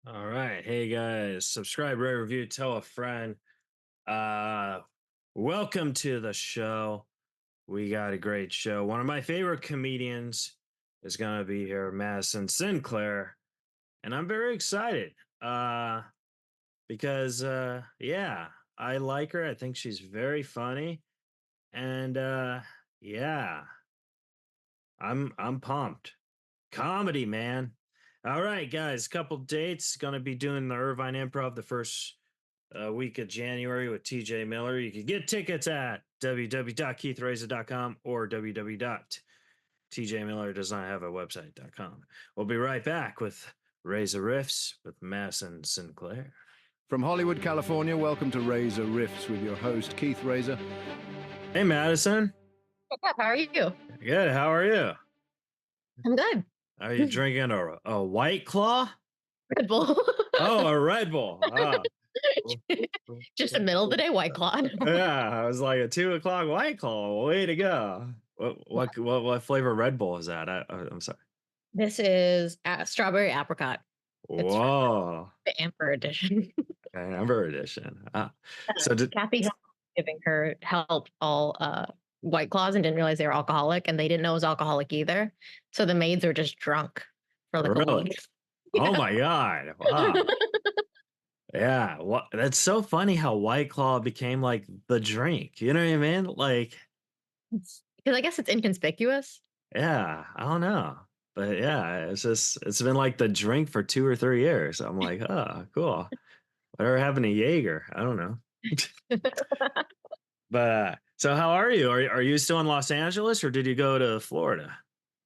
All right. Hey guys, subscribe, rate, review, tell a friend. Uh Welcome to the show. We got a great show. One of my favorite comedians is gonna be here, Madison Sinclair. And I'm very excited. Because yeah, I like her. I think she's very funny. And yeah, I'm pumped. Comedy, man. All right, guys, couple dates. Gonna be doing the Irvine Improv the first week of January with TJ Miller. You can get tickets at www.keithreza.com or www.tjmillerdoesnothaveawebsite.com. We'll be right back with Razor Riffs with Madison Sinclair. From Hollywood, California, welcome to Razor Riffs with your host, Keith Reza. Hey, Madison. What's up? How are you? Good. How are you? I'm good. Are you drinking a White Claw? Red Bull. Oh, a Red Bull. Ah. Just the middle of the day White Claw. Yeah, I was like a 2 o'clock White Claw. Way to go. What flavor Red Bull is that? I'm sorry. This is strawberry apricot. It's Whoa. the Amber edition. Amber edition. So did Kathy was giving her help all White Claws and didn't realize they were alcoholic, and they didn't know it was alcoholic either. So the maids were just drunk for like a really? week. Oh my God. Wow. Yeah. What that's so funny how White Claw became like the drink. You know what I mean? Like, Because I guess it's inconspicuous. yeah, I don't know. But yeah, it's been like the drink for 2 or 3 years. I'm like, oh, cool. Whatever happened to Jaeger? I don't know. But so how are you? Are you still in Los Angeles or did you go to Florida?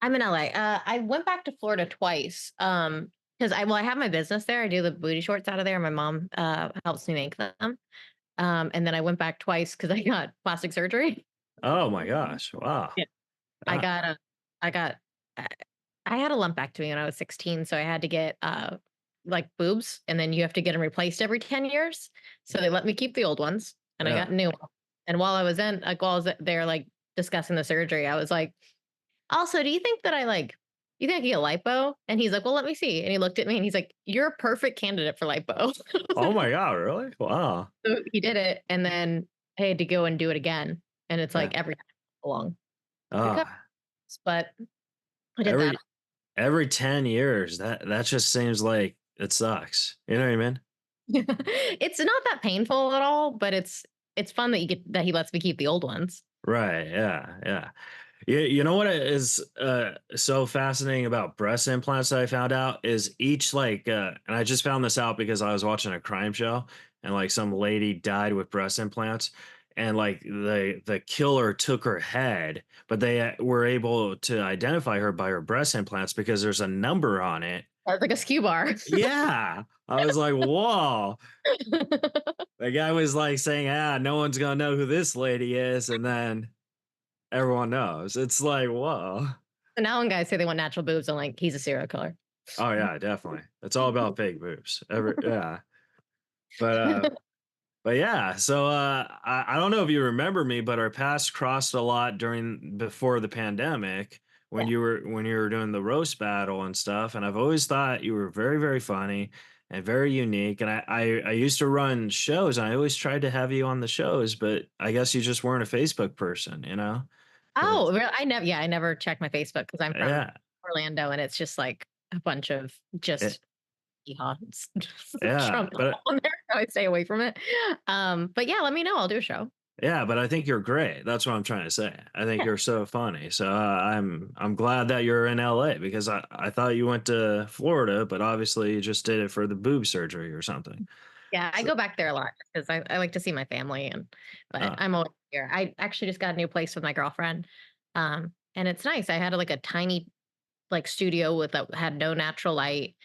I'm in LA. I went back to Florida twice. Because I have my business there. I do the booty shorts out of there. My mom helps me make them. And then I went back twice because I got plastic surgery. Oh my gosh. Wow. Yeah. I Ah, got a, I got, I I had a lumpectomy when I was 16, so I had to get like boobs, and then you have to get them replaced every 10 years. So they let me keep the old ones, and I yeah. got new ones. And while I was there, like discussing the surgery, I was like, also, do you think that you think I get lipo? And he's like, well, let me see. And he looked at me and he's like, you're a perfect candidate for lipo. Oh my God, really? Wow. So he did it, and then I had to go and do it again. And it's Yeah. like every time along. It Ah, but I did that. every every 10 years. That just seems like it sucks. You know what I mean? It's not that painful at all, but it's fun that he lets me keep the old ones. Right. Yeah. Yeah. You know what is so fascinating about breast implants that I found out is each and I just found this out because I was watching a crime show and like some lady died with breast implants and like the killer took her head, but they were able to identify her by her breast implants because there's a number on it. It's like a skew bar. Yeah. I was like, whoa. The guy was like saying, no one's gonna know who this lady is, and then everyone knows. It's like, whoa. So now when guys say they want natural boobs, I'm like, he's a serial killer. Oh yeah, definitely. It's all about fake boobs. Yeah. But but yeah, so I don't know if you remember me, but our paths crossed a lot during before the pandemic Yeah. when you were doing the roast battle and stuff. And I've always thought you were very, very funny and very unique. And I used to run shows and I always tried to have you on the shows, but I guess you just weren't a Facebook person, you know? Oh, That's- really? I never check my Facebook because I'm from Yeah. Orlando, and it's just like a bunch of Eh, just yeehaws yeah. Trump But on there. So I stay away from it. But yeah, let me know. I'll do a show. yeah, but I think you're great. That's what I'm trying to say. I think Yeah. you're so funny. So I'm glad that you're in LA because I thought you went to Florida, but obviously you just did it for the boob surgery or something. Yeah, I So, go back there a lot because I like to see my family, but uh, I'm always here. I actually just got a new place with my girlfriend. And it's nice. I had like a tiny like studio with had no natural light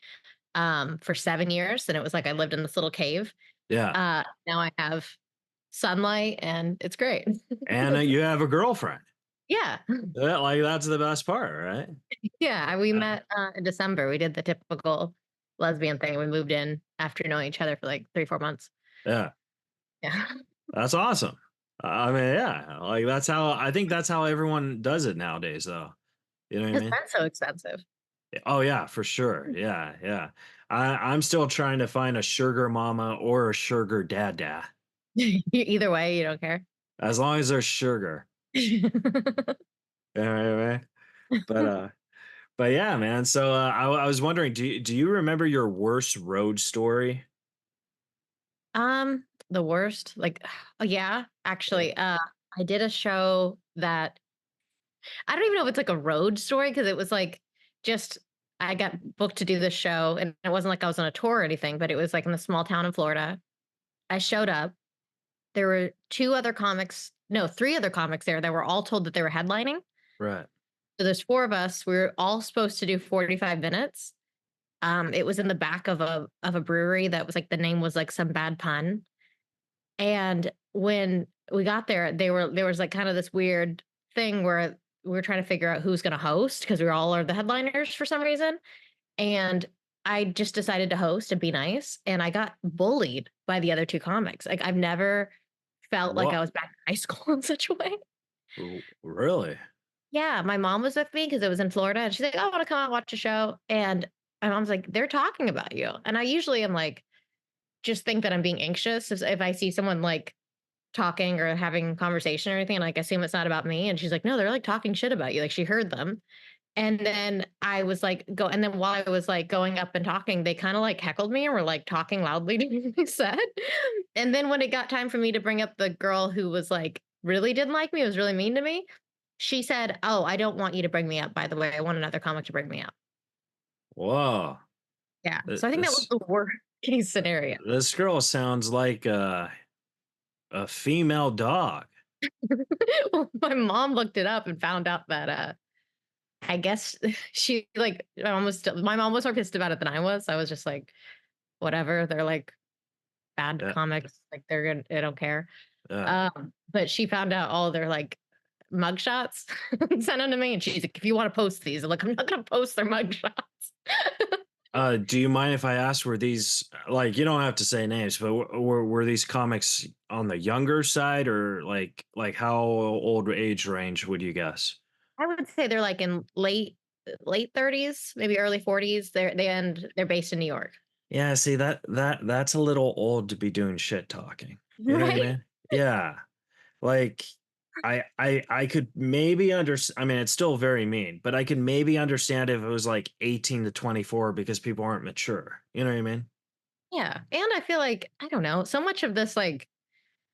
for 7 years. And it was like I lived in this little cave. yeah, Now I have sunlight and it's great. and you have a girlfriend. Yeah. Yeah, like that's the best part, right? Yeah. We Uh, met in December. We did the typical lesbian thing. We moved in after knowing each other for like 3, 4 months. yeah, Yeah. that's awesome. I mean, yeah, like that's how I think that's how everyone does it nowadays, though. You know what I Because mean? rent's so expensive. Oh yeah, for sure. Yeah, yeah. I'm still trying to find a sugar mama or a sugar dada. Either way, you don't care. As long as there's sugar. You know what I mean? But but yeah, man. So I was wondering, do you remember your worst road story? The worst, like, oh yeah, Yeah. actually, I did a show that I don't even know if it's like a road story because it was like just I got booked to do this show and it wasn't like I was on a tour or anything, but it was like in a small town in Florida. I showed up. There were two other comics, no, three other comics there that were all told that they were headlining. Right. So there's four of us. We were all supposed to do 45 minutes. It was in the back of a brewery that was like the name was like some bad pun. And when we got there, there was like kind of this weird thing where we were trying to figure out who's going to host because we were all are the headliners for some reason. And I just decided to host and be nice. And I got bullied by the other two comics. Like I've never felt like I What? was back in high school in such a way. Really? Yeah, my mom was with me because it was in Florida, and she's like, "Oh, I want to come out and watch a show." And my mom's like, "They're talking about you." And I usually am like, just think that I'm being anxious if I see someone like talking or having conversation or anything, and like I assume it's not about me. And she's like, "No, they're like talking shit about you." Like she heard them. And then I was like, and then while I was like going up and talking, they kind of like heckled me and were like talking loudly during my set. And then when it got time for me to bring up the girl who was like really didn't like me, was really mean to me, she said, "Oh, I don't want you to bring me up, by the way. I want another comic to bring me up." Whoa. Yeah. Th- So I think that was This the worst case scenario. this girl sounds like a female dog. Well, my mom looked it up and found out that I guess she like my mom was more pissed about it than I was. I was just like, whatever. They're like bad Yeah. comics. Like they're gonna they don't care. Yeah. But she found out all their like mugshots and sent them to me. And she's like, if you want to post these, I'm like, I'm not gonna post their mugshots. Do you mind if I ask, were these like, you don't have to say names, but were these comics on the younger side, or like how old age range would you guess? I would say they're like in late 30s, maybe early 40s. They're based in New York. Yeah, see that's a little old to be doing shit talking. You know what I Right? mean? Yeah. Like I could maybe I mean it's still very mean, but I could maybe understand if it was like 18 to 24 because people aren't mature. You know what I mean? Yeah. And I feel like, I don't know, so much of this like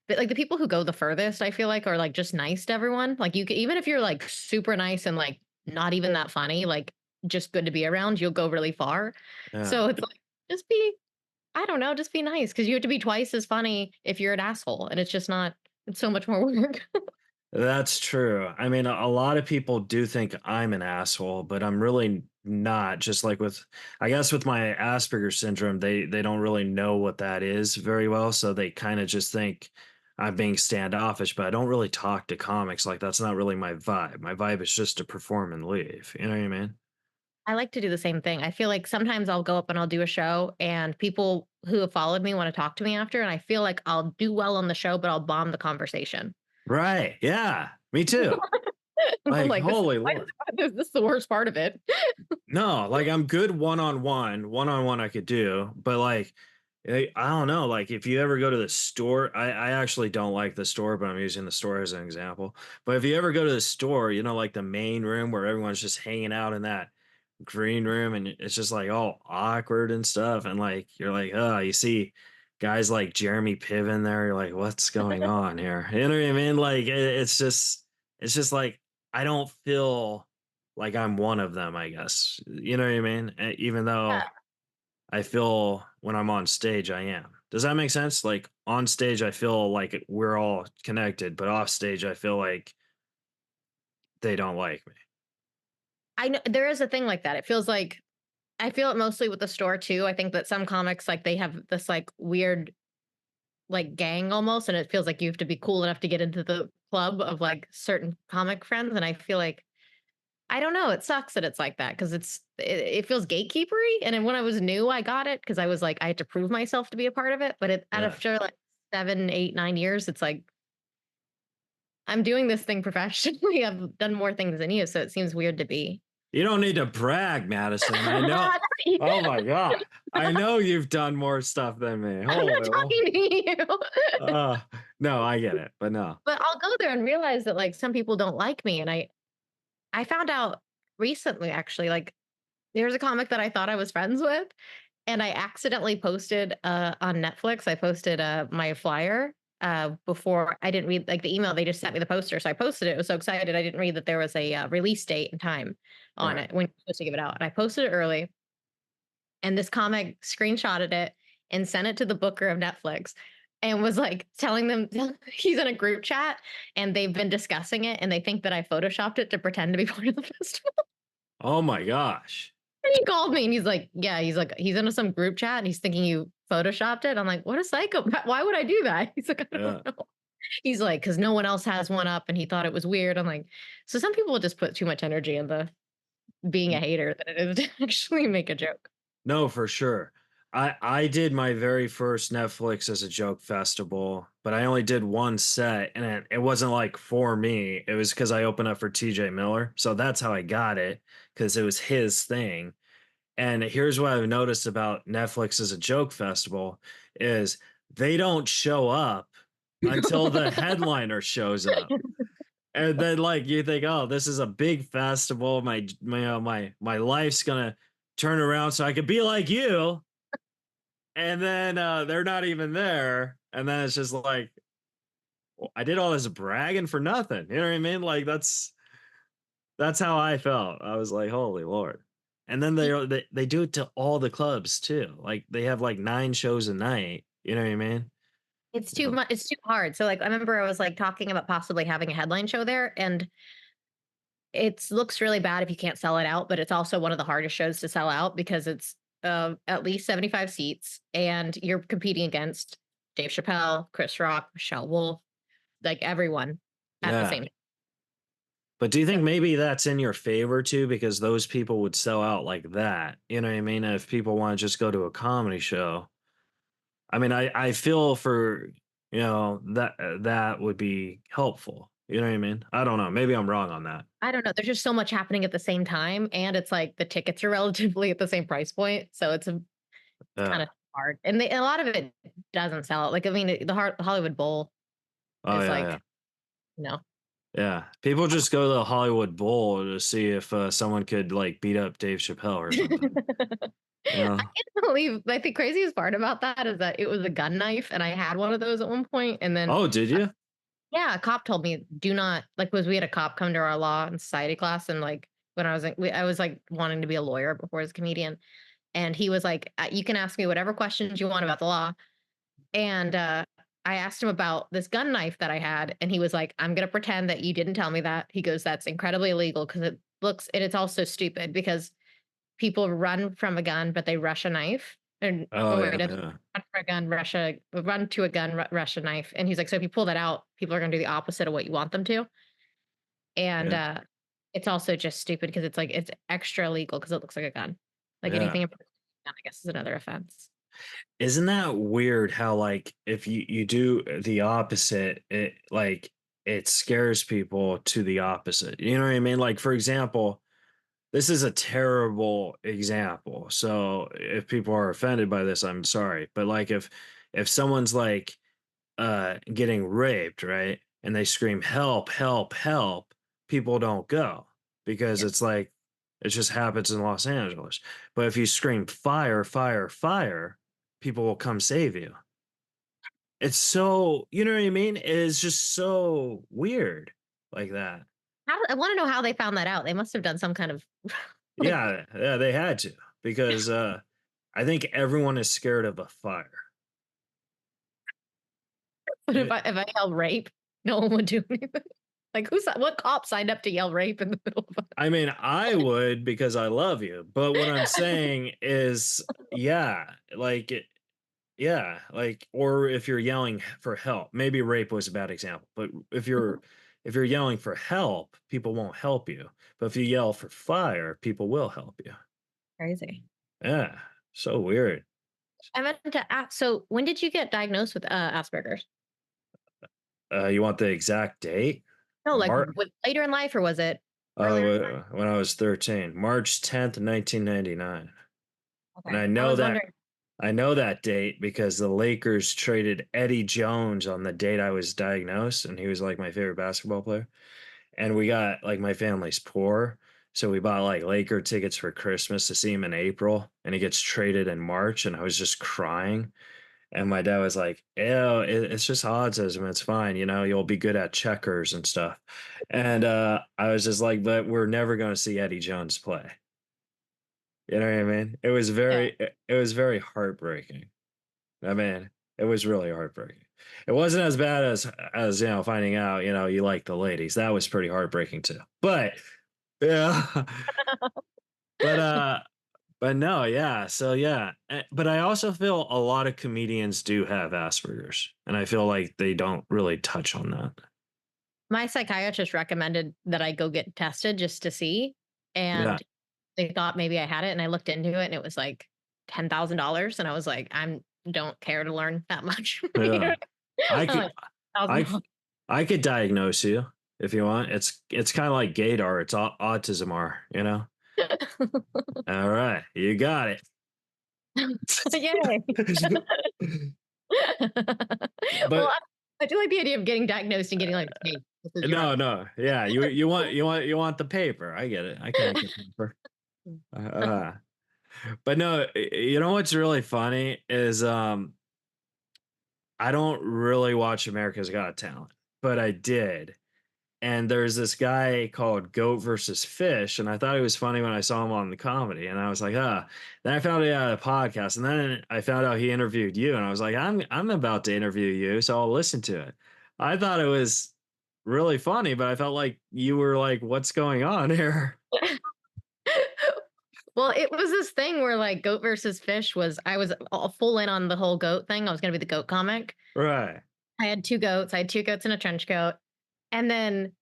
the people who go the furthest, I feel like are like just nice to everyone. Like you can, even if you're like super nice and like not even that funny, like just good to be around, you'll go really far. Yeah. So it's like just be, I don't know, just be nice because you have to be twice as funny if you're an asshole. And it's just not, it's so much more work. That's true. I mean, a lot of people do think I'm an asshole, but I'm really not. Just like with, I guess with my Asperger syndrome, they don't really know what that is very well, so they kind of just think I'm being standoffish. But I don't really talk to comics like that's not really my vibe. My vibe is just to perform and leave. You know what I mean? I like to do the same thing. I feel like sometimes I'll go up and I'll do a show and people who have followed me want to talk to me after. And I feel like I'll do well on the show, but I'll bomb the conversation. Right? Yeah. Me too. I'm Like, like, holy lord. this is the worst part of it. No, like I'm good one on one I could do, but like I don't know, like if you ever go to the store, I actually don't like the store, but I'm using the store as an example. But if you ever go to the store, you know, like the main room where everyone's just hanging out in that green room and it's just like all awkward and stuff, and like you're like, oh, you see guys like Jeremy Piven there, you're like, what's going on here? You know what I mean? Like it's just like I don't feel like I'm one of them, I guess. You know what I mean? Even though I feel when I'm on stage, I am. Does that make sense? Like on stage, I feel like we're all connected, but off stage, I feel like they don't like me. I know there is a thing like that. It feels like I feel it mostly with the store too. I think that some comics like they have this like weird like gang almost, and it feels like you have to be cool enough to get into the club of like certain comic friends. And I feel like I don't know, it sucks that it's like that because it feels gatekeepery. And then when I was new, I got it because I was like I had to prove myself to be a part of it. But Yeah. after like 7, 8, 9 years, it's like I'm doing this thing professionally. I've done more things than you, so it seems weird to be. You don't need to brag, Madison. I know. Oh my god. I know you've done more stuff than me. I'm not Holy well. talking to you. Uh, no, I get it, but no. But I'll go there and realize that, like, some people don't like me, and I found out recently, actually, like, there's a comic that I thought I was friends with, and I accidentally posted, on Netflix, I posted, my flyer, before I didn't read, like, the email, they just sent me the poster, so I posted it, I was so excited, I didn't read that there was a, release date and time on Right. it when you're supposed to give it out, and I posted it early, and this comic screenshotted it and sent it to the booker of Netflix and was like telling them he's in a group chat and they've been discussing it and they think that I photoshopped it to pretend to be part of the festival. Oh my gosh. And he called me and he's like, yeah, he's like, he's in some group chat and he's thinking you photoshopped it. I'm like, what a psychopath. Why would I do that? He's like, I Yeah. don't know. He's like, because no one else has one up and he thought it was weird. I'm like, so some people just put too much energy into being a hater than it is to actually make a joke. No, for sure. I did my very first Netflix as a joke festival, but I only did one set and it wasn't like for me. It was because I opened up for TJ Miller. So that's how I got it, because it was his thing. And here's what I've noticed about Netflix as a joke festival is they don't show up until the headliner shows up. And then like you think, oh, this is a big festival. My life's gonna turn around so I could be like you. And then they're not even there. And then it's just like, well, I did all this bragging for nothing. You know what I mean? Like that's how I felt. I was like, holy Lord. And then they do it to all the clubs too. Like they have like 9 shows a night. You know what I mean? It's too So, much. It's too hard. So, like, I remember I was like talking about possibly having a headline show there, and it looks really bad if you can't sell it out. But it's also one of the hardest shows to sell out because it's at least 75 seats, and you're competing against Dave Chappelle, Chris Rock, Michelle Wolf, like everyone at the yeah. same time. But do you So think maybe that's in your favor too? Because those people would sell out like that. You know what I mean? If people want to just go to a comedy show. I mean, I feel for, that would be helpful. You know what I mean? I don't know. Maybe I'm wrong on that. I don't know. There's just so much happening at the same time, and it's like the tickets are relatively at the same price point, so it's kind Yeah. of hard. And a lot of it doesn't sell out. Like, I mean, the Hollywood Bowl Oh is yeah, like, yeah. you know. Yeah. People just go to the Hollywood Bowl to see if someone could like beat up Dave Chappelle or something. You I know? can't believe, like, the craziest part about that is that it was a gun knife, and I had one of those at one point, and then, Oh, did you? yeah, a cop told me, "Do not," like, because we had a cop come to our law and society class, and, like, when I was, like, wanting to be a lawyer before as a comedian, and he was like, You can ask me whatever questions you want about the law," and, I asked him about this gun knife that I had, and he was like, "I'm gonna pretend that you didn't tell me that." He goes, "That's incredibly illegal because it looks and it's also stupid because people run from a gun, but they rush a knife. And Oh oh yeah, wait, it's yeah. run for a gun, run to a gun, rush a knife. And he's like, so if you pull that out, people are gonna do the opposite of what you want them to. And Yeah. it's also just stupid because it's like it's extra illegal because it looks like a gun. Like Yeah. anything about a gun, I guess, is another offense. Isn't that weird how like if you do the opposite, it scares people to the opposite. You know what I mean? Like for example, this is a terrible example. So if people are offended by this, I'm sorry. But like if someone's like getting raped, right? And they scream help, help, help, people don't go because Yeah. it's like it just happens in Los Angeles. But if you scream fire, fire, fire, people will come save you. It's so, you know what I mean? It's just so weird like that. I want to know how they found that out. They must have done some kind of like. Yeah, yeah, they had to because I think everyone is scared of a fire. But Eh, if I yell rape, no one would do anything. Like what cop signed up to yell rape in the middle of I mean, I would because I love you, but what I'm saying is, yeah, yeah, like, or if you're yelling for help, maybe rape was a bad example, but a if you're yelling for help, people won't help you. But if you yell for fire, people will help you. crazy. Yeah, so weird. I meant to ask. So, when did you get diagnosed with Asperger's? You want the exact date? No, like Mark? later in life, or was it? earlier? When I was 13, March 10th, 1999. And Okay. I was wondering. I know that date because the Lakers traded Eddie Jones on the date I was diagnosed, and he was like my favorite basketball player. And we got like my family's poor, so we bought like Laker tickets for Christmas to see him in April, and he gets traded in March, and I was just crying. And my dad was like, "Ew, it's just autism. It's fine. You know, you'll be good at checkers and stuff." And I was just like, "But we're never going to see Eddie Jones play." You know what I mean? Yeah. It was very heartbreaking. I mean, it was really heartbreaking. It wasn't as bad as you know finding out you like the ladies. That was pretty heartbreaking too. But yeah, but but no, yeah. So yeah, but I also feel a lot of comedians do have Asperger's, and I feel like they don't really touch on that. My psychiatrist recommended that I go get tested just to see, Yeah, and they thought maybe I had it, and I looked into it, and it was like $10,000, and I was like, "I'm don't care to learn that much." You know? yeah. I I'm could like, I c- $1,000. I could diagnose you if you want. It's kind of like gaydar. It's autism R. You know. All right, you got it. Yay. Well, But I do like the idea of getting diagnosed and getting like, "Hey, this is your." no, no, yeah, you want the paper. I get it. I can make the paper. Uh, but no, you know what's really funny is I don't really watch America's Got Talent, but I did. And there's this guy called Goat versus Fish, and I thought it was funny when I saw him on the comedy, and I was like, ah. Then I found out a podcast, and then I found out he interviewed you, and I was like, I'm about to interview you, so I'll listen to it. I thought it was really funny, but I felt like you were like, what's going on here? Well, it was this thing where like goat versus fish was I was all full in on the whole goat thing. I was gonna be the goat comic. Right. I had 2 goats. I had 2 goats in a trench coat. And then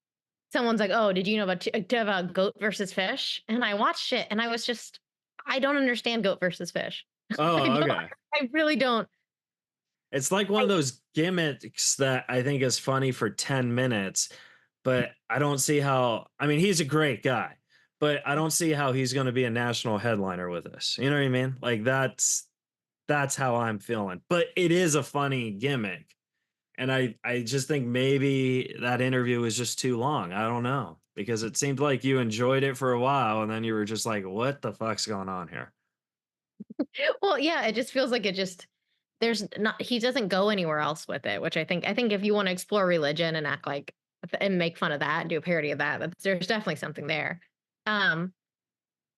someone's like, "Oh, did you know about goat versus fish?" And I watched it and I was just I don't understand goat versus fish. I Oh, don't okay. I really don't. It's like one I of those gimmicks that I think is funny for 10 minutes, but I don't see how I mean, he's a great guy, but I don't see how he's gonna be a national headliner with us. You know what I mean? Like that's how I'm feeling. But it is a funny gimmick. And I just think maybe that interview was just too long. I don't know. Because it seemed like you enjoyed it for a while and then you were just like, what the fuck's going on here? well, yeah, it just feels like it just there's not he doesn't go anywhere else with it, which I think if you want to explore religion and act like and make fun of that and do a parody of that, there's definitely something there. Um,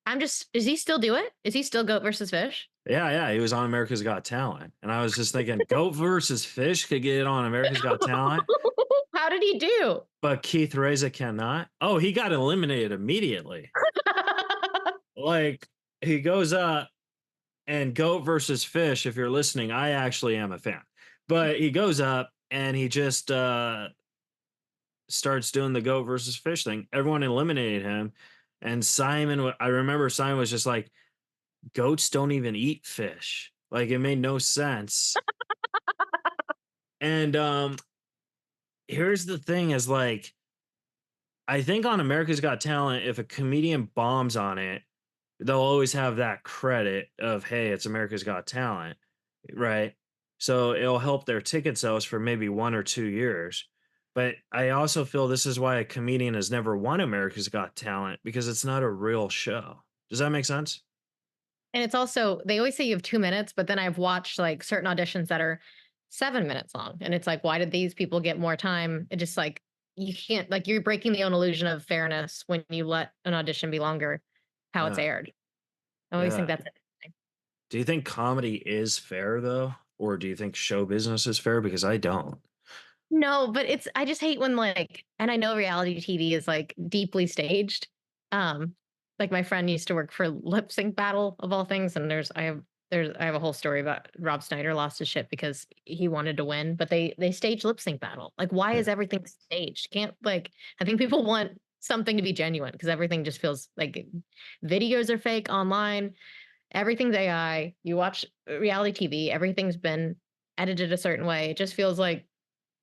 I'm just does he still do it? Is he still goat versus fish? Yeah, yeah, he was on America's Got Talent, and I was just thinking, goat versus fish could get it on America's Got Talent, How did he do? but Keith Reza cannot. Oh, he got eliminated immediately. Like he goes up and goat versus fish. If you're listening, I actually am a fan, but he goes up and he just starts doing the goat versus fish thing. Everyone eliminated him, and I remember Simon was just like, goats don't even eat fish. Like it made no sense. And here's the thing is like I think on America's Got Talent, if a comedian bombs on it, they'll always have that credit of, hey, it's America's Got Talent, right? So it'll help their ticket sales for maybe 1 or 2 years. But I also feel this is why a comedian has never won America's Got Talent because it's not a real show. Does that make sense? And it's also they always say you have 2 minutes, but then I've watched, like, certain auditions that are 7 minutes long, and it's like, why did these people get more time? It just, like, you can't like, you're breaking the own illusion of fairness when you let an audition be longer, how it's Yeah. aired. I always think Yeah. that's interesting. Do you think comedy is fair though? Or do you think show business is fair? Because I don't. No, but it's I just hate when, like and I know reality TV is, like, deeply staged. Um, like, my friend used to work for Lip Sync Battle of all things, and I have a whole story about Rob Schneider lost his shit because he wanted to win, but they staged Lip Sync Battle. Like, why Yeah. is everything staged? Can't like I think people want something to be genuine because everything just feels like videos are fake online, everything's AI. You watch reality TV, everything's been edited a certain way. It just feels like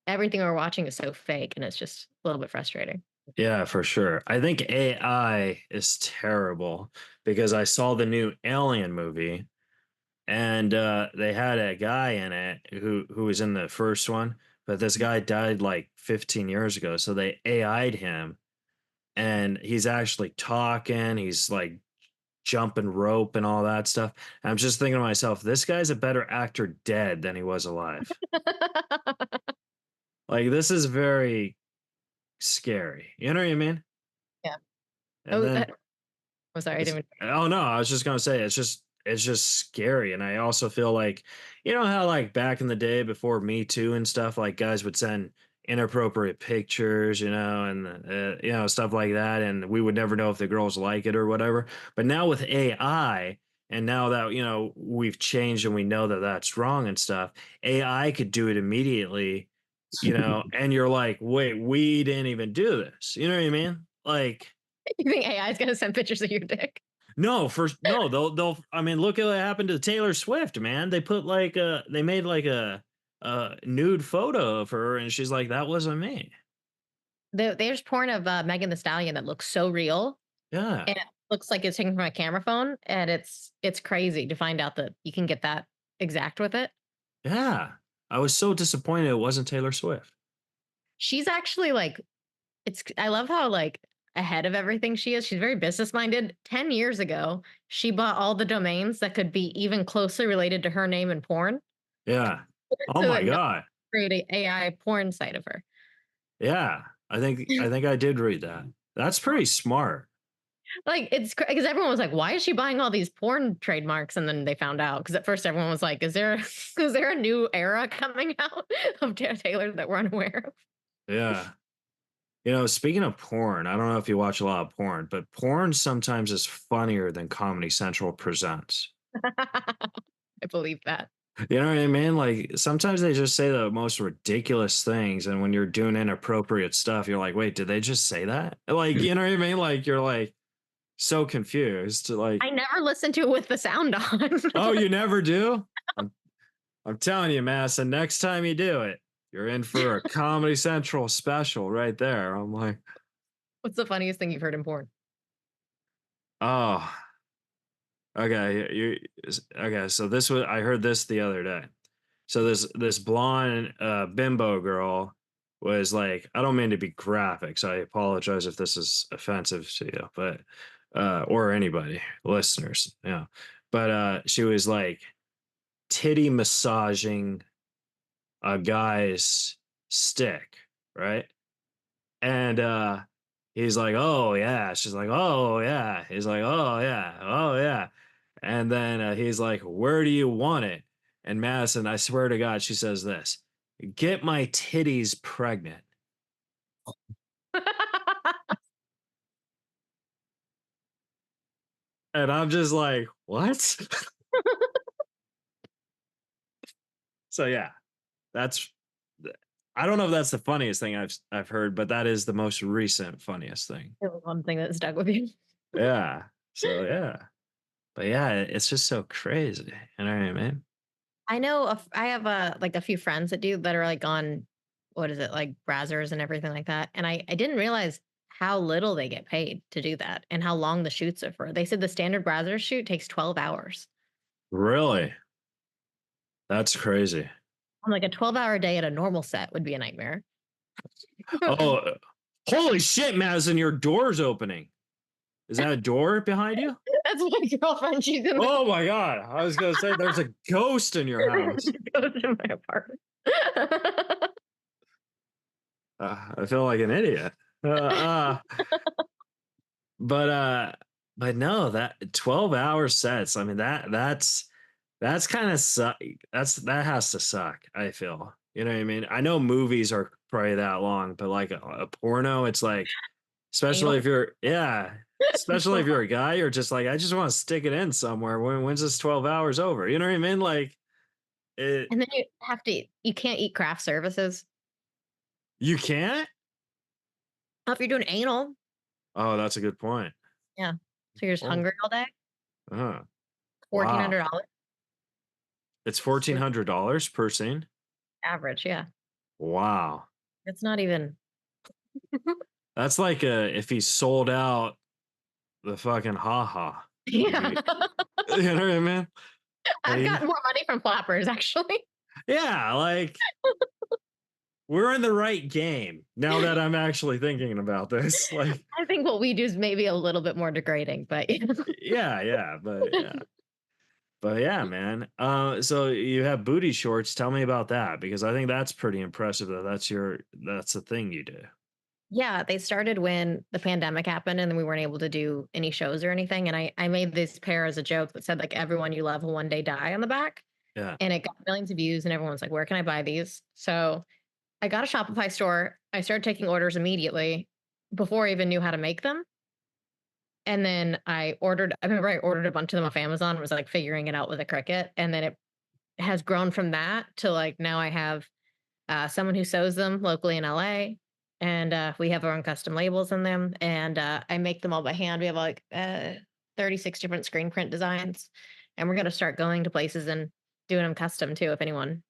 everything we're watching is so fake, and it's just a little bit frustrating. Yeah, for sure. I think AI is terrible because I saw the new Alien movie and they had a guy in it who was in the first one, but this guy died like 15 years ago, so they AI'd him and he's actually talking, he's like jumping rope and all that stuff. And I'm just thinking to myself, this guy's a better actor dead than he was alive. Like this is very scary. You know what I mean? Yeah. And Oh, then I'm sorry, I it's didn't. oh no, I was just gonna say it's just scary. And I also feel like you know how like back in the day before Me Too and stuff, like guys would send inappropriate pictures, and stuff like that, and we would never know if the girls like it or whatever. But now with AI, and now that we've changed and we know that that's wrong and stuff, AI could do it immediately, and you're like, wait, we didn't even do this. You know what I mean? Like You think AI is gonna send pictures of your dick? no, first no, they'll I mean, look at what happened to Taylor Swift, man. They put like they made like a nude photo of her and she's like, that wasn't me. There's porn of Megan the Stallion that looks so real, Yeah. and it looks like it's taken from a camera phone, and it's crazy to find out that you can get that exact with it. Yeah. I was so disappointed it wasn't Taylor Swift. She's actually like I love how like ahead of everything she is. She's very business minded. 10 years ago, she bought all the domains that could be even closely related to her name in porn Yeah. Oh so my that no god. create a AI porn site of her. Yeah. I think I did read that. That's pretty smart. Like it's because everyone was like, "Why is she buying all these porn trademarks?" And then they found out because at first everyone was like, "Is there is there a new era coming out of Taylor that we're unaware Yeah. Speaking of porn, I don't know if you watch a lot of porn, but porn sometimes is funnier than Comedy Central presents. of?" I believe that. You know what I mean? Like sometimes they just say the most ridiculous things, and when you're doing inappropriate stuff, you're like, "Wait, did they just say that?" Like, you know what I mean? Like you're like so confused. Like, I never listened to it with the sound on. oh, you never do? I'm I'm telling you, Massa, next time you do it, you're in for a Comedy Central special right there. I'm like, What's the funniest thing you've heard in porn? oh, okay. Okay. So this was I heard this the other day. So this blonde bimbo girl was like, I don't mean to be graphic, so I apologize if this is offensive to you, but or anybody, listeners, yeah. But she was like titty massaging a guy's stick, right? And he's like, "Oh yeah." She's like, "Oh yeah." He's like, "Oh yeah. Oh yeah." And then he's like, "Where do you want it?" And Madison, I swear to God, she says this: "Get my titties pregnant." And I'm just like, "What?" So yeah, that's. I don't know if that's the funniest thing I've heard, but that is the most recent funniest thing. It was one thing that stuck with you. Yeah. So yeah, but yeah, it's just so crazy. You know what I mean? I know I have like a few friends that do that are like on what is it like Brazzers and everything like that, and I didn't realize how little they get paid to do that and how long the shoots are for. They said the standard Brazzers shoot takes 12 hours. Really? That's crazy. I'm like a 12-hour day at a normal set would be a nightmare. Oh, holy shit, Madison, your door's opening. Is that a door behind you? That's my girlfriend. She's in the Oh my god. I was gonna say there's a ghost in your house. goes to my apartment. I feel like an idiot. Uh, uh, but but no, that 12-hour sets. I mean that's kind of suck. That has to suck, I feel. You know what I mean? I know movies are probably that long, but like a porno, it's like, especially if Anal. you're, yeah, especially if you're a guy, you're just like, I just want to stick it in somewhere. When's this 12 hours over? You know what I mean? Like it, And then you can't eat craft services. you can't. If you're doing anal, Oh, that's a good point. yeah. So you're just Oh, hungry all day. Fourteen wow. hundred dollars. It's $1,400 per scene. Average, yeah. Wow. It's not even That's like if he sold out the fucking haha. Yeah. You know what I mean? I've Like, got more money from flappers, actually. yeah, like we're in the right game now that I'm actually thinking about this. Like, I think what we do is maybe a little bit more degrading, but yeah, yeah, but yeah, man. So you have booty shorts. Tell me about that because I think that's pretty impressive. That's the thing you do. yeah, they started when the pandemic happened and then we weren't able to do any shows or anything. And I made this pair as a joke that said like everyone you love will one day die on the back. Yeah. And it got millions of views and everyone's like, where can I buy these? So I got a Shopify store. I started taking orders immediately before I even knew how to make them. And then I remember I ordered a bunch of them off Amazon, was like figuring it out with a Cricut. And then it has grown from that to like now I have someone who sews them locally in LA. And we have our own custom labels in them. And I make them all by hand. We have like 36 different screen print designs. And we're going to start going to places and doing them custom too if anyone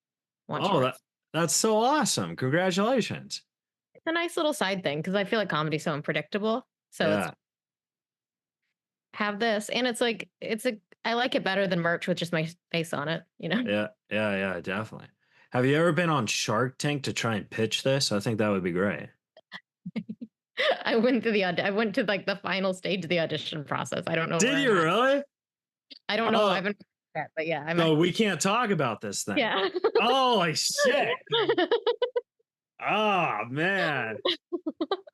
wants Oh, shorts. that's so awesome. Congratulations. It's a nice little side thing because I feel like comedy's so unpredictable. So it's Yeah. have this. And it's like, I like it better than merch with just my face on it, you know? Yeah. Yeah. Yeah. Definitely. Have you ever been on Shark Tank to try and pitch this? I think that would be great. I went to like the final stage of the audition process. I don't know where Did I'm you at. really? I don't know. I Oh, haven't yet, but yeah, I'm no, we can't talk about this thing. yeah. Holy shit. Oh, man.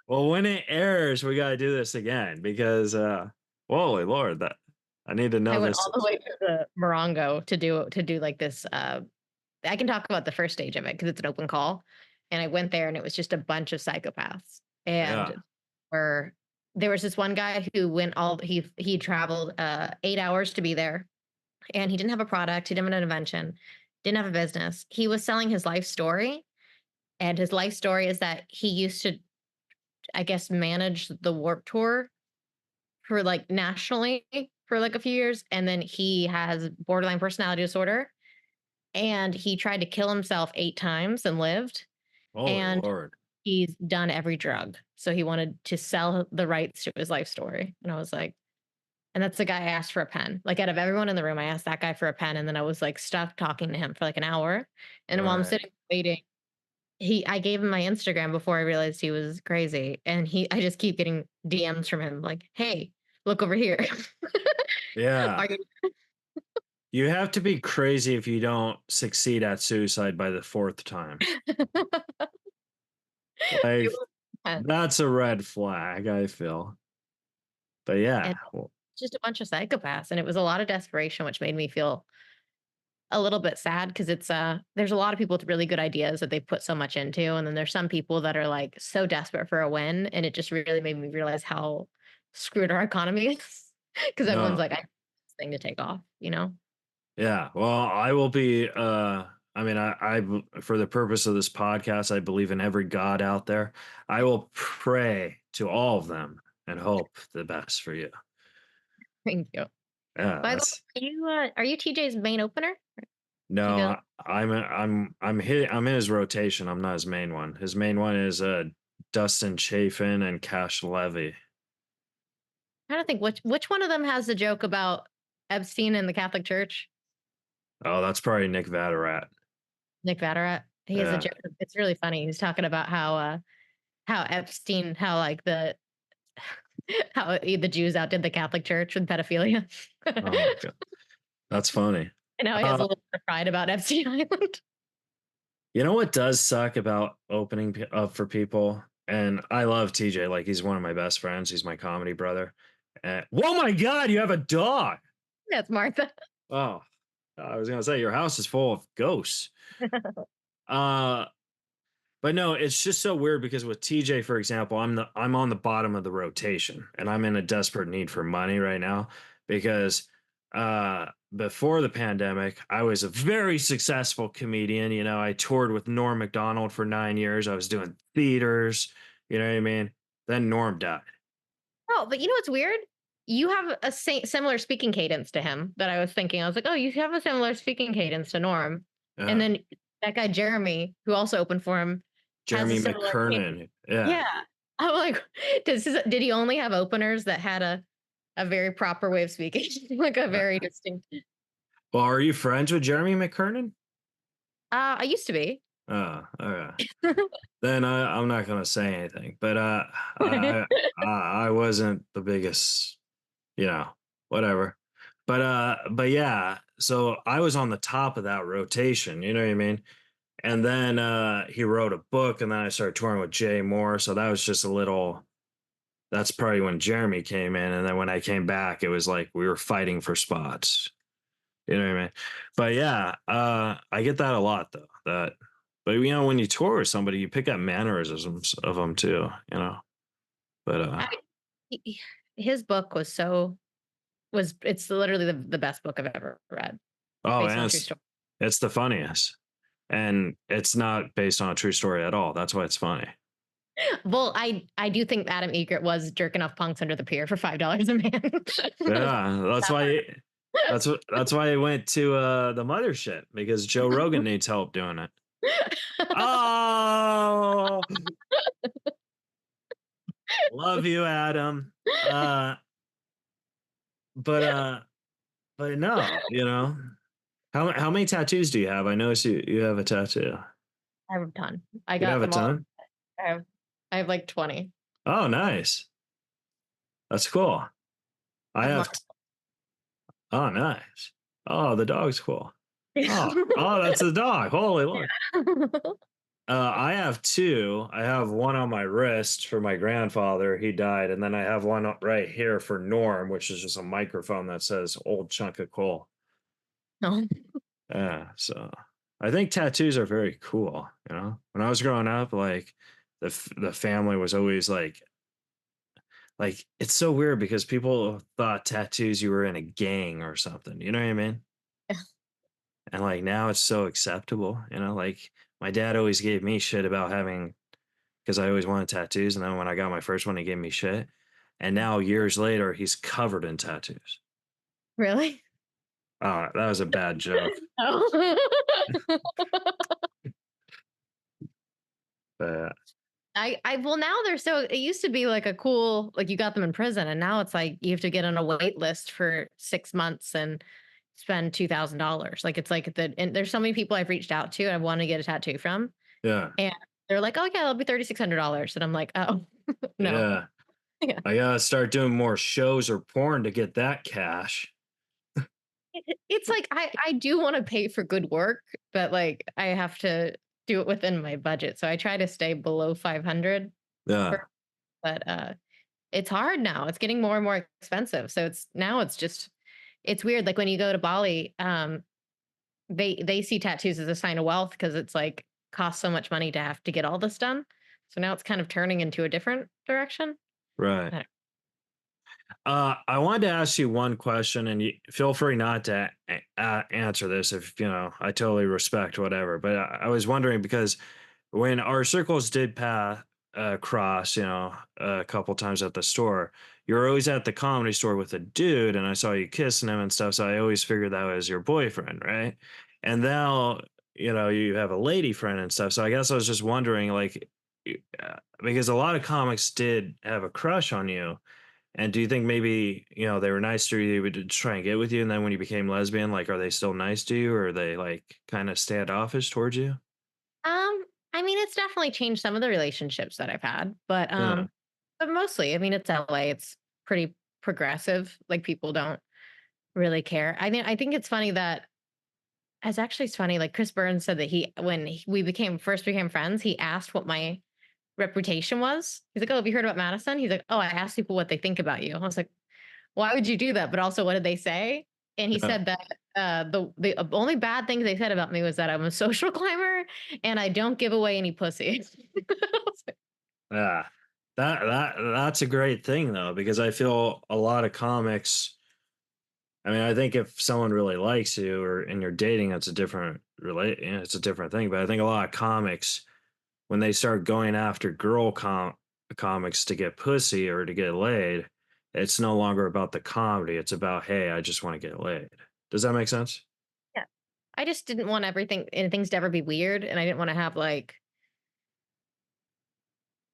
Well, when it airs, we got to do this again because, holy Lord, that I need to I know went this. all the way to the Morongo to do like this I can talk about the first stage of it because it's an open call. And I went there and it was just a bunch of psychopaths. Yeah. And where there was this one guy who went all he traveled 8 hours to be there and he didn't have a product, he didn't have an invention, didn't have a business. He was selling his life story. And his life story is that he used to, I guess, manage the Warp Tour for like nationally for like a few years. And then he has borderline personality disorder and he tried to kill himself 8 times and lived. Holy And Lord. he's done every drug. So he wanted to sell the rights to his life story. And I was like, and that's the guy I asked for a pen. Like out of everyone in the room, I asked that guy for a pen. And then I was like stuck talking to him for like an hour. And while I'm Right. sitting waiting, I gave him my Instagram before I realized he was crazy. And I just keep getting DMs from him like, hey, look over here. Yeah. Are you You have to be crazy if you don't succeed at suicide by the fourth time. it Like, was intense. that's a red flag, I feel. But yeah. And just a bunch of psychopaths. And it was a lot of desperation, which made me feel a little bit sad because it's there's a lot of people with really good ideas that they put so much into. And then there's some people that are like so desperate for a win. And it just really made me realize how screwed our economy is. Because everyone's No. like, I need this thing to take off, you know? Yeah. Well, I will be I mean for the purpose of this podcast, I believe in every god out there. I will pray to all of them and hope the best for you. Thank you. Yeah, By the that's way, are you TJ's main opener? Do you no, feel I'm in his rotation. I'm not his main one. His main one is Dustin Chafin and Cash Levy. trying to think which one of them has the joke about Epstein and the Catholic Church? Oh, that's probably Nick Vatterat. Nick Vatterat. He has a Yeah. joke. It's really funny. He's talking about how Epstein, how like the how the Jews outdid the Catholic Church with pedophilia. Oh my god. That's funny. And now he has a Uh, little bit of pride about Epstein Island. you know what does suck about opening up for people? And I love TJ. Like he's one of my best friends. He's my comedy brother. Oh my god, you have a dog. That's Martha. Oh, I was gonna say your house is full of ghosts. Uh, but no, it's just so weird because with TJ, for example, I'm on the bottom of the rotation and I'm in a desperate need for money right now because before the pandemic, I was a very successful comedian. You know, I toured with Norm Macdonald for 9 years. I was doing theaters, you know what I mean? Then Norm died. Oh, but you know what's weird? You have a similar speaking cadence to him that I was thinking. I was like, oh, you have a similar speaking cadence to Norm. And Yeah. then that guy Jeremy, who also opened for him, has a Jeremy similar cadence. McKernan. Yeah. Yeah. I'm like, did he only have openers that had a very proper way of speaking, like a Uh, very distinct? well, are you friends with Jeremy McKernan? I used to be. Oh, okay. Then I'm not gonna say anything, but I I wasn't the biggest, you know, whatever. But yeah, so I was on the top of that rotation, you know what I mean? And then he wrote a book, and then I started touring with Jay Moore. So that was just a little. That's probably when Jeremy came in, and then when I came back, it was like we were fighting for spots. You know what I mean? But yeah, I get that a lot though. But when you tour with somebody, you pick up mannerisms of them too. You know. But I, his book was it's literally the best book I've ever read, oh, based and on a true story. it's the funniest, and it's not based on a true story at all. That's why it's funny. Well, I do think Adam Egert was jerking off punks under the pier for $5 a man. Yeah, that's That part. why. That's why I went to the mothership because Joe Rogan needs help doing it. Oh, love you, Adam. But but no, how many tattoos do you have? I noticed you have a tattoo. I have a ton. I You got have a them all. ton? I have I have like 20. Oh, nice. That's cool. I Of my have oh, nice. Oh, the dog's cool. Oh, that's the dog. Holy Lord. I have two. I have one on my wrist for my grandfather. He died, and then I have one up right here for Norm, which is just a microphone that says "old chunk of coal." No. Yeah, so I think tattoos are very cool. When I was growing up, like the family was always like it's so weird because people thought tattoos you were in a gang or something. You know what I mean? And like now it's so acceptable. Like my dad always gave me shit about having because I always wanted tattoos, and then when I got my first one, he gave me shit. And now years later, he's covered in tattoos. Really? Oh, that was a bad joke. Oh. But I well, now they're so it used to be like a cool like you got them in prison, and now it's like you have to get on a wait list for 6 months and spend $2,000. Like it's like and there's so many people I've reached out to I want to get a tattoo from, yeah, and they're like, "Oh yeah, it'll be $3,600." And I'm like, "Oh, no." yeah. Yeah. I gotta start doing more shows or porn to get that cash. It's like I do want to pay for good work, but like I have to do it within my budget. So I try to stay below 500 Yeah, per, but it's hard now. It's getting more and more expensive. So it's just it's weird. Like when you go to Bali, they see tattoos as a sign of wealth because it's like costs so much money to have to get all this done. So now it's kind of turning into a different direction. right. I I wanted to ask you one question, and you feel free not to answer this if I totally respect whatever. But I was wondering because when our circles did pass cross, a couple times at the store, you were always at the comedy store with a dude, and I saw you kissing him and stuff. So I always figured that was your boyfriend, right? And now you have a lady friend and stuff. So I guess I was just wondering, like, because a lot of comics did have a crush on you, and do you think maybe, they were nice to you, but to try and get with you, and then when you became lesbian, like, are they still nice to you, or are they like kind of standoffish towards you? I mean, it's definitely changed some of the relationships that I've had, Yeah, but mostly, I mean, it's LA. It's pretty progressive. Like people don't really care. I mean, I think it's funny that it's funny. Like Chris Burns said that we became friends, he asked what my reputation was. He's like, "Oh, have you heard about Madison?" He's like, "Oh, I asked people what they think about you." I was like, "Why would you do that?" But also, what did they say? And he yeah, said that the only bad things they said about me was that I'm a social climber and I don't give away any pussy. I was like, yeah. That's a great thing though, because I feel a lot of comics. I mean, I think if someone really likes you or and you're dating, it's a different it's a different thing. But I think a lot of comics, when they start going after comics to get pussy or to get laid, it's no longer about the comedy. It's about, hey, I just want to get laid. Does that make sense? yeah. I just didn't want everything and things to ever be weird, and I didn't want to have like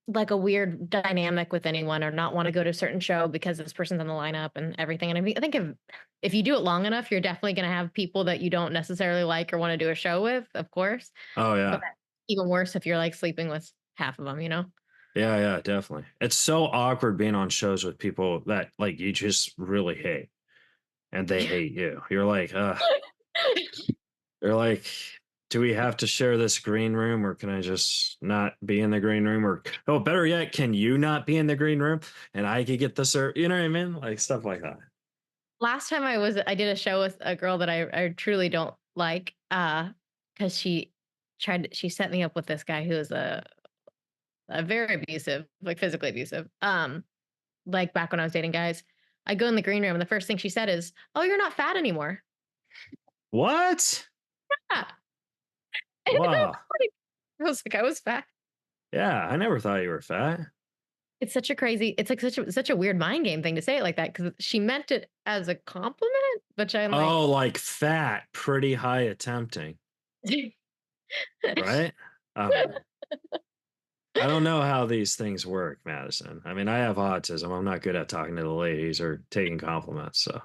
like a weird dynamic with anyone or not want to go to a certain show because this person's on the lineup and everything. And I think if you do it long enough, you're definitely going to have people that you don't necessarily like or want to do a show with, of course. Oh But yeah. that's even worse if you're like sleeping with half of them, you know? Yeah, yeah, definitely. It's so awkward being on shows with people that like you just really hate and they hate you. You're like, do we have to share this green room or can I just not be in the green room? Or oh, better yet, can you not be in the green room and I could get the serve? You know what I mean? Like stuff like that. Last time I did a show with a girl that I truly don't like, because she set me up with this guy who is a very abusive, like physically abusive. Like back when I was dating guys, I go in the green room and the first thing she said is, "Oh, you're not fat anymore." What? Yeah. And Wow. I was like, I was fat. Yeah, I never thought you were fat. It's such a crazy, it's like such a weird mind game thing to say it like that because she meant it as a compliment, which I'm like, Oh, like fat, pretty high attempting, right? Oh, I don't know how these things work, Madison. I mean, I have autism. I'm not good at talking to the ladies or taking compliments. So,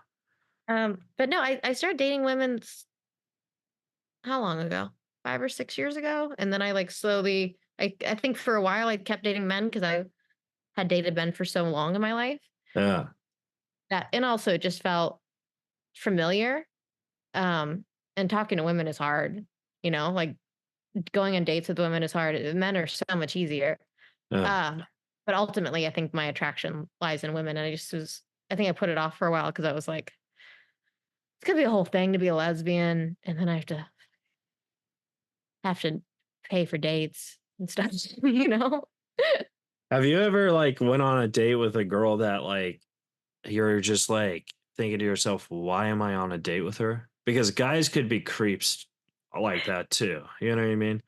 but no, I started dating women how long ago? 5 or 6 years ago, and then I like slowly. I think for a while I kept dating men because I had dated men for so long in my life yeah, that, and also it just felt familiar. And talking to women is hard, like going on dates with women is hard. Men are so much easier. yeah. Um, but ultimately, I think my attraction lies in women, and I think I put it off for a while because I was like, it's gonna be a whole thing to be a lesbian, and then I have to pay for dates and stuff, you know? Have you ever like went on a date with a girl that like you're just like thinking to yourself, why am I on a date with her? Because guys could be creeps like that too. You know what I mean?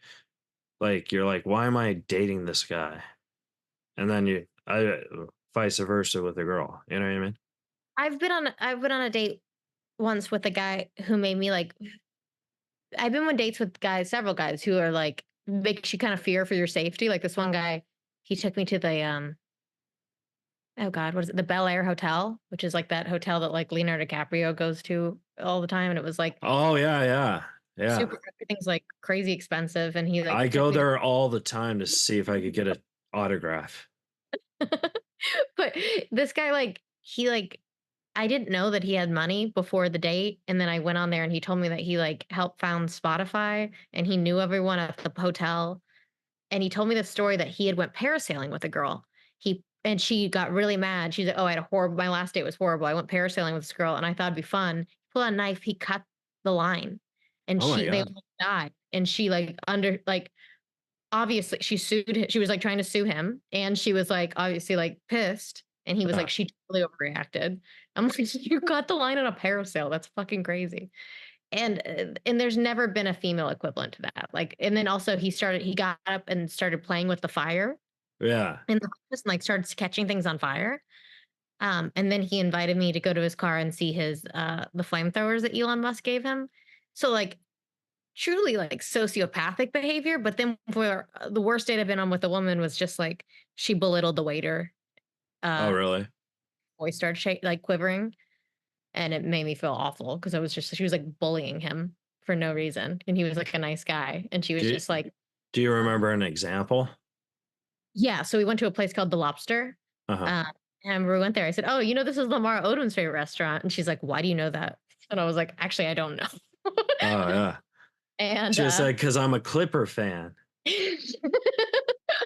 Like you're like, why am I dating this guy? And then vice versa with a girl. You know what I mean? I've been on a date once with a guy who made me like I've been on dates with guys, several guys who are like makes you kind of fear for your safety. Like this one guy, he took me to the oh God, what is it? The Bel Air Hotel, which is like that hotel that like Leonardo DiCaprio goes to all the time. And it was like Oh yeah, yeah, yeah. super, everything's like crazy expensive. And he like I took go me to, there all the time to see if I could get an autograph. but this guy, like, he like, I didn't know that he had money before the date. And then I went on there and he told me that he like helped found Spotify and he knew everyone at the hotel. And he told me the story that he had went parasailing with a girl. And she got really mad. She's like, "Oh, I had a horrible. My last date was horrible. I went parasailing with this girl, and I thought it'd be fun." He pulled out a knife. He cut the line, and Oh my they god. almost died. And she obviously she sued. She was like trying to sue him, and she was like obviously like pissed. And he was like, Yeah. "She totally overreacted." I'm like, "You cut the line on a parasail. That's fucking crazy." And there's never been a female equivalent to that. Like, and then also he got up and started playing with the fire Yeah. in the office and like started catching things on fire. And then he invited me to go to his car and see his the flamethrowers that Elon Musk gave him. So like truly like sociopathic behavior. But then for the worst date I've been on with a woman was just like she belittled the waiter. Oh Uh, really? voice started like quivering, and it made me feel awful because I was just she was like bullying him for no reason, and he was like a nice guy, and she was Do you, just like, do you remember an example? yeah. So we went to a place called the Lobster. Uh-huh. Uh, and we went there. I said, "Oh, this is Lamar Odom's favorite restaurant." And she's like, "Why do you know that?" And I was like, "Actually, I don't know." Oh yeah. And Just like because I'm a Clipper fan.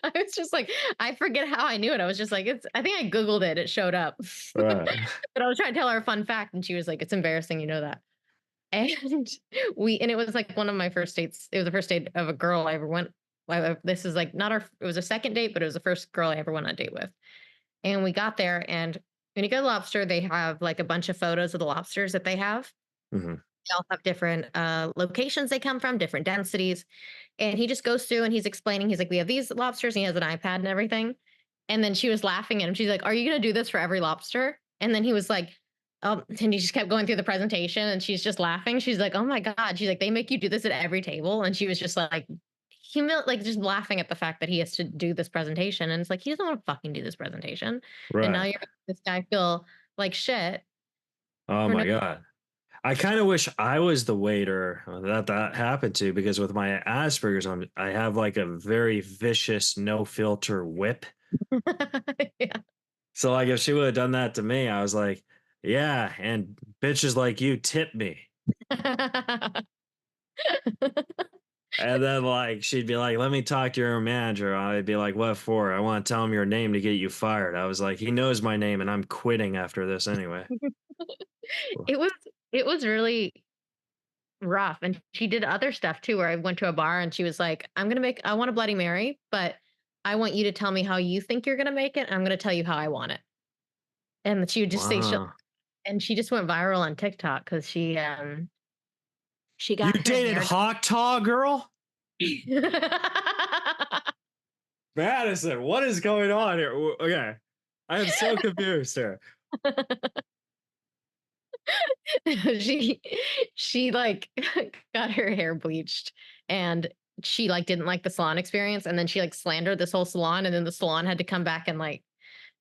I was just like, I forget how I knew it. I was just like, I think I Googled it. It showed up. Right. But I was trying to tell her a fun fact, and she was like, "It's embarrassing, you know that." And and it was like one of my first dates. It was the first date of a girl I ever went. This is like not our. It was a second date, but it was the first girl I ever went on a date with. And we got there, and when you go to Lobster, they have like a bunch of photos of the lobsters that they have. Hmm. They all have different locations they come from, different densities. And he just goes through and he's explaining. He's like, "We have these lobsters," and he has an iPad and everything. And then she was laughing at him. She's like, "Are you going to do this for every lobster?" And then he was like, and he just kept going through the presentation and she's just laughing. She's like, "Oh my God." She's like, "They make you do this at every table." And she was just like, like just laughing at the fact that he has to do this presentation, and it's like he doesn't want to fucking do this presentation, and now Right. you're making this guy feel like shit Oh for no. my god. I kind of wish I was the waiter that happened to, because with my Asperger's, I have like a very vicious, no filter whip. Yeah. So like if she would have done that to me, I was like, yeah, and bitches like you tip me. And then like she'd be like, let me talk to your manager. I'd be like, what for? I want to tell him your name to get you fired. I was like, he knows my name and I'm quitting after this anyway. It was it was really rough, and she did other stuff too, where I went to a bar and she was like, I want a Bloody Mary, but I want you to tell me how you think you're gonna make it, and I'm gonna tell you how I want it. And she would just say she'll Wow. and she just went viral on TikTok because she You got her dated hair Hawk Taw girl? done. Madison, what is going on here? Okay. I am so confused here. she she like got her hair bleached, and she like didn't like the salon experience, and then she like slandered this whole salon, and then the salon had to come back and like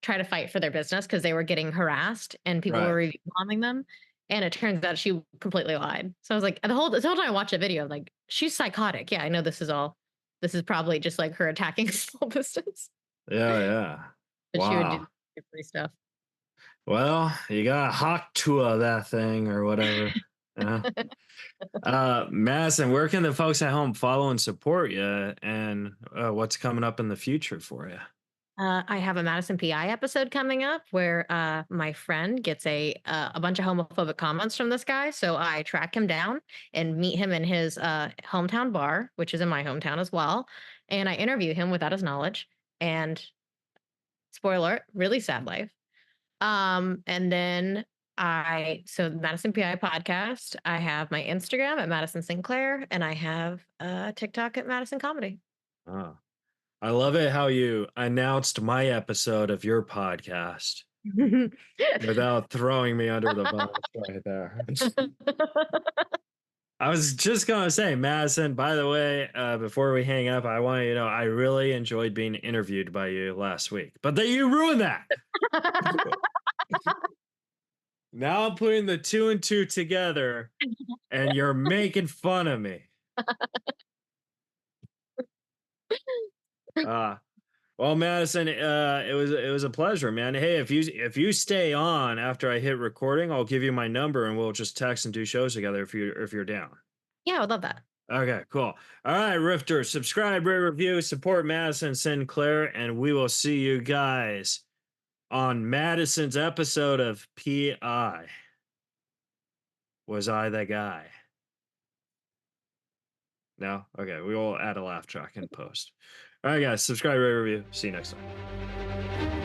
try to fight for their business because they were getting harassed and people were Right. review bombing them. And it turns out she completely lied. So I was like, the whole time I watched the video, I'm like, she's psychotic. Yeah, I know this is probably just like her attacking small business. Yeah, yeah. But she would do Wow. free stuff. Well, you got Hawk Tua that thing or whatever. Yeah. Madison, where can the folks at home follow and support you, and what's coming up in the future for you? I have a Madison PI episode coming up where my friend gets a bunch of homophobic comments from this guy. So I track him down and meet him in his hometown bar, which is in my hometown as well, and I interview him without his knowledge. And spoiler, alert, really sad life. And then the Madison PI podcast. I have my Instagram at Madison Sinclair, and I have TikTok at Madison Comedy. Oh, I love it how you announced my episode of your podcast without throwing me under the bus right there. I was just gonna say, Madison, by the way, before we hang up, I want you to know I really enjoyed being interviewed by you last week, but that you ruined that. Now I'm putting the two and two together, and you're making fun of me. Uh, well, Madison, it was a pleasure, man. Hey, if you stay on after I hit recording, I'll give you my number and we'll just text and do shows together if you're down. Yeah, I would love that. Okay, cool. All right, Rifters, subscribe, rate, review, support Madison Sinclair, and we will see you guys on Madison's episode of PI. Was I the guy? No? Okay, we will add a laugh track in post. All right, guys, subscribe, rate, review. See you next time.